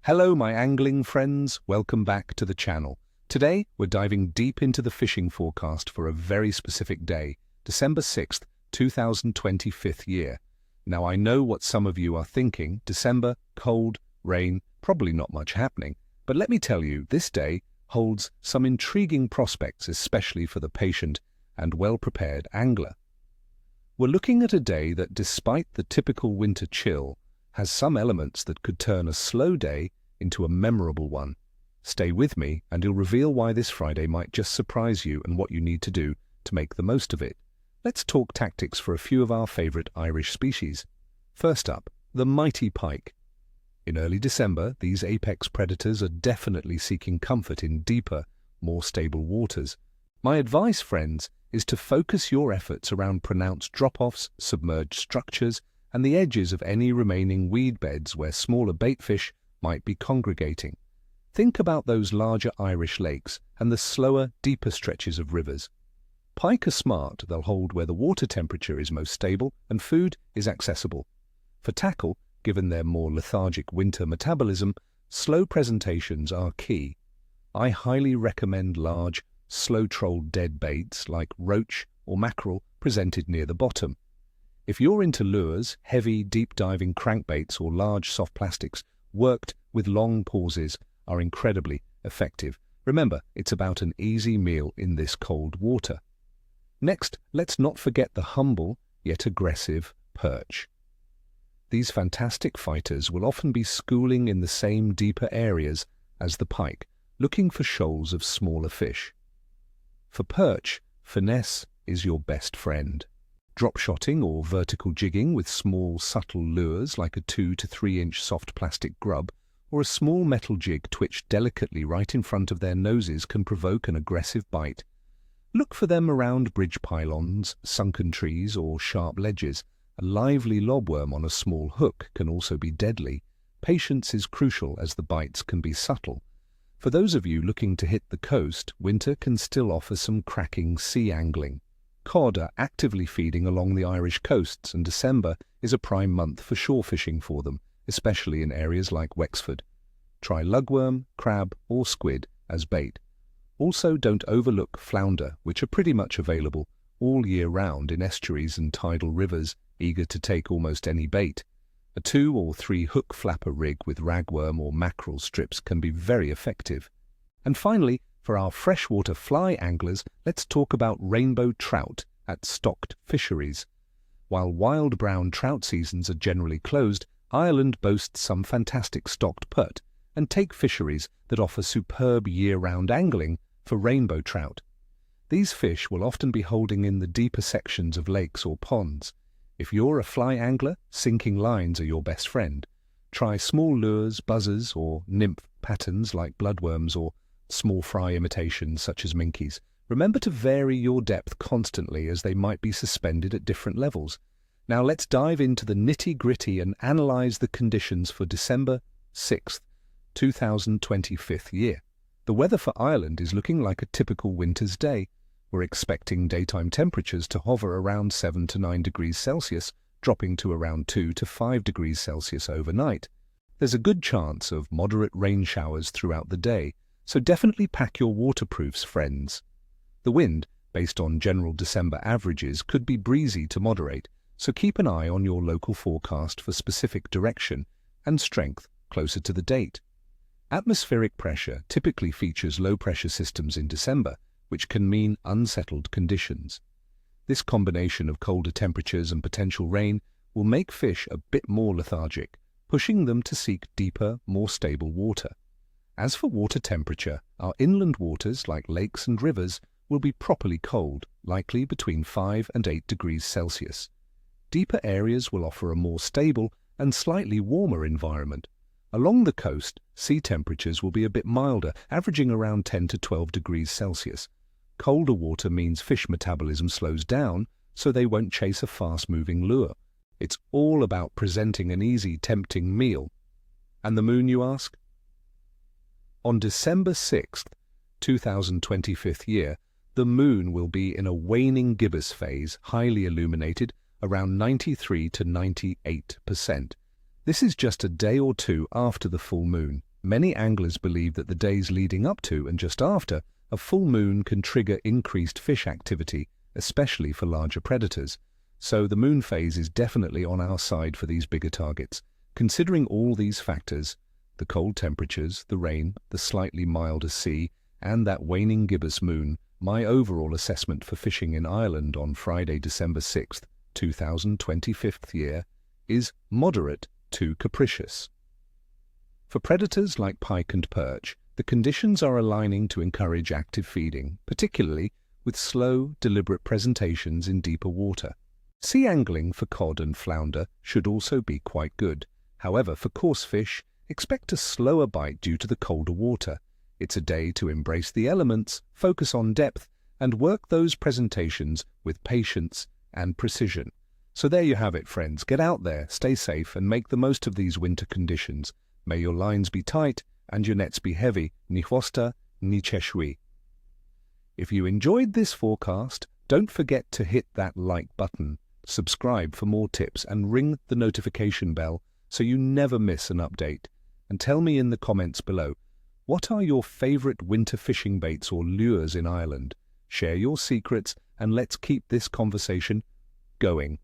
Hello my angling friends, welcome back to the channel. Today we're diving deep into the fishing forecast for a very specific day, December 6th, 2025 year. Now I know what some of you are thinking, December, cold, rain, probably not much happening. But let me tell you, this day holds some intriguing prospects, especially for the patient and well-prepared angler. We're looking at a day that, despite the typical winter chill, has some elements that could turn a slow day into a memorable one. Stay with me and I'll reveal why this Friday might just surprise you and what you need to do to make the most of it. Let's talk tactics for a few of our favorite Irish species. First up, the mighty pike. In early December, these apex predators are definitely seeking comfort in deeper, more stable waters. My advice, friends, is to focus your efforts around pronounced drop-offs, submerged structures, and the edges of any remaining weed beds where smaller baitfish might be congregating. Think about those larger Irish lakes and the slower, deeper stretches of rivers. Pike are smart, they'll hold where the water temperature is most stable and food is accessible. For tackle, given their more lethargic winter metabolism, slow presentations are key. I highly recommend large, slow-trolled dead baits like roach or mackerel presented near the bottom. If you're into lures, heavy, deep-diving crankbaits or large soft plastics worked with long pauses are incredibly effective. Remember, it's about an easy meal in this cold water. Next, let's not forget the humble yet aggressive perch. These fantastic fighters will often be schooling in the same deeper areas as the pike, looking for shoals of smaller fish. For perch, finesse is your best friend. Drop-shotting or vertical jigging with small, subtle lures like a 2 to 3 inch soft plastic grub or a small metal jig twitched delicately right in front of their noses can provoke an aggressive bite. Look for them around bridge pylons, sunken trees or sharp ledges. A lively lobworm on a small hook can also be deadly. Patience is crucial as the bites can be subtle. For those of you looking to hit the coast, winter can still offer some cracking sea angling. Cod are actively feeding along the Irish coasts, and December is a prime month for shore fishing for them, especially in areas like Wexford. Try lugworm, crab or squid as bait. Also, don't overlook flounder, which are pretty much available all year round in estuaries and tidal rivers, eager to take almost any bait. A 2 or 3 hook flapper rig with ragworm or mackerel strips can be very effective. And finally, for our freshwater fly anglers, let's talk about rainbow trout at stocked fisheries. While wild brown trout seasons are generally closed, Ireland boasts some fantastic stocked perch and take fisheries that offer superb year-round angling for rainbow trout. These fish will often be holding in the deeper sections of lakes or ponds. If you're a fly angler, sinking lines are your best friend. Try small lures, buzzers, or nymph patterns like bloodworms or small fry imitations such as minkies. Remember to vary your depth constantly as they might be suspended at different levels. Now let's dive into the nitty-gritty and analyze the conditions for December 6th, 2025 year. The weather for Ireland is looking like a typical winter's day. We're expecting daytime temperatures to hover around 7 to 9 degrees Celsius, dropping to around 2 to 5 degrees Celsius overnight. There's a good chance of moderate rain showers throughout the day, so definitely pack your waterproofs, friends. The wind, based on general December averages, could be breezy to moderate, so keep an eye on your local forecast for specific direction and strength closer to the date. Atmospheric pressure typically features low-pressure systems in December, which can mean unsettled conditions. This combination of colder temperatures and potential rain will make fish a bit more lethargic, pushing them to seek deeper, more stable water. As for water temperature, our inland waters like lakes and rivers will be properly cold, likely between 5 and 8 degrees Celsius. Deeper areas will offer a more stable and slightly warmer environment. Along the coast, sea temperatures will be a bit milder, averaging around 10 to 12 degrees Celsius. Colder water means fish metabolism slows down, so they won't chase a fast-moving lure. It's all about presenting an easy, tempting meal. And the moon, you ask? On December 6th, 2025 year, the moon will be in a waning gibbous phase, highly illuminated, around 93 to 98%. This is just a day or two after the full moon. Many anglers believe that the days leading up to and just after a full moon can trigger increased fish activity, especially for larger predators. So the moon phase is definitely on our side for these bigger targets. Considering all these factors, the cold temperatures, the rain, the slightly milder sea, and that waning gibbous moon, my overall assessment for fishing in Ireland on Friday, December 6th, 2025 year, is moderate to capricious. For predators like pike and perch, the conditions are aligning to encourage active feeding, particularly with slow, deliberate presentations in deeper water. Sea angling for cod and flounder should also be quite good. However, for coarse fish, expect a slower bite due to the colder water. It's a day to embrace the elements, focus on depth, and work those presentations with patience and precision. So there you have it, friends. Get out there, stay safe, and make the most of these winter conditions. May your lines be tight and your nets be heavy. Ni chwosta, ni cheshwi. If you enjoyed this forecast, don't forget to hit that like button, subscribe for more tips, and ring the notification bell so you never miss an update. And tell me in the comments below, what are your favorite winter fishing baits or lures in Ireland? Share your secrets and let's keep this conversation going.